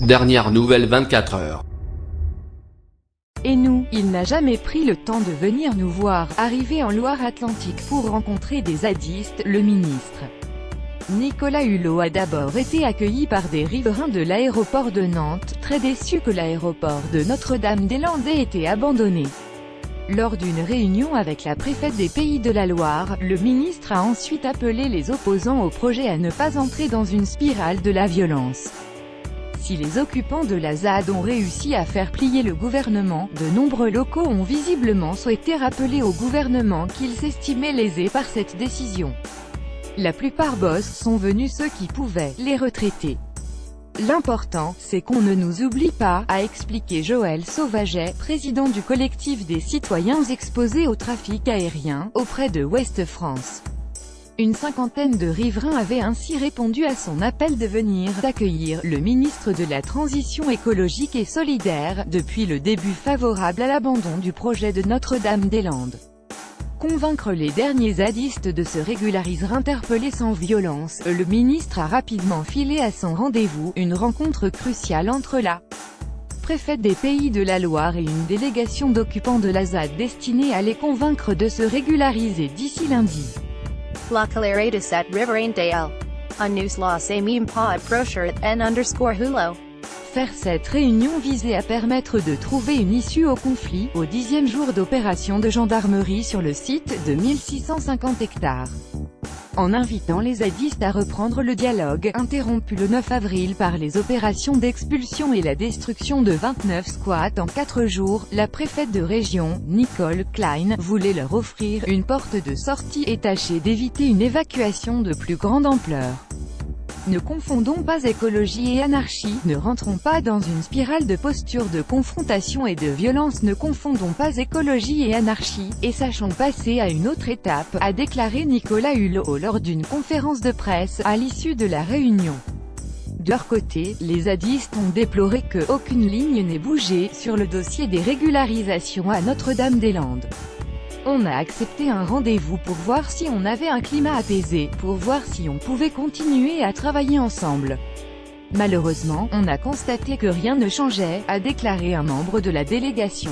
Dernière nouvelle 24 heures. Et nous, il n'a jamais pris le temps de venir nous voir, arrivé en Loire-Atlantique pour rencontrer des zadistes, le ministre Nicolas Hulot a d'abord été accueilli par des riverains de l'aéroport de Nantes, très déçus que l'aéroport de Notre-Dame-des-Landes ait été abandonné. Lors d'une réunion avec la préfète des Pays de la Loire, le ministre a ensuite appelé les opposants au projet à ne pas entrer dans une spirale de la violence. Si les occupants de la ZAD ont réussi à faire plier le gouvernement, de nombreux locaux ont visiblement souhaité rappeler au gouvernement qu'ils s'estimaient lésés par cette décision. La plupart boss sont venus ceux qui pouvaient, les retraités. L'important, c'est qu'on ne nous oublie pas, a expliqué Joël Sauvaget, président du collectif des citoyens exposés au trafic aérien, auprès de Ouest France. Une cinquantaine de riverains avaient ainsi répondu à son appel de venir accueillir le ministre de la Transition écologique et solidaire, depuis le début favorable à l'abandon du projet de Notre-Dame-des-Landes. Convaincre les derniers zadistes de se régulariser interpellés sans violence, le ministre a rapidement filé à son rendez-vous, une rencontre cruciale entre la préfète des Pays de la Loire et une délégation d'occupants de la ZAD destinée à les convaincre de se régulariser d'ici lundi. La Calera de Set Riverainedale. Un news la samim pa brochure n_Hulot. Faire cette réunion visait à permettre de trouver une issue au conflit, au 10e jour d'opération de gendarmerie sur le site de 1650 hectares. En invitant les zadistes à reprendre le dialogue, interrompu le 9 avril par les opérations d'expulsion et la destruction de 29 squats en 4 jours, la préfète de région, Nicole Klein, voulait leur offrir une porte de sortie et tâcher d'éviter une évacuation de plus grande ampleur. Ne confondons pas écologie et anarchie, ne rentrons pas dans une spirale de postures de confrontation et de violence. Ne confondons pas écologie et anarchie, et sachons passer à une autre étape, a déclaré Nicolas Hulot lors d'une conférence de presse, à l'issue de la réunion. De leur côté, les zadistes ont déploré que aucune ligne n'ait bougé sur le dossier des régularisations à Notre-Dame-des-Landes. On a accepté un rendez-vous pour voir si on avait un climat apaisé, pour voir si on pouvait continuer à travailler ensemble. Malheureusement, on a constaté que rien ne changeait, a déclaré un membre de la délégation.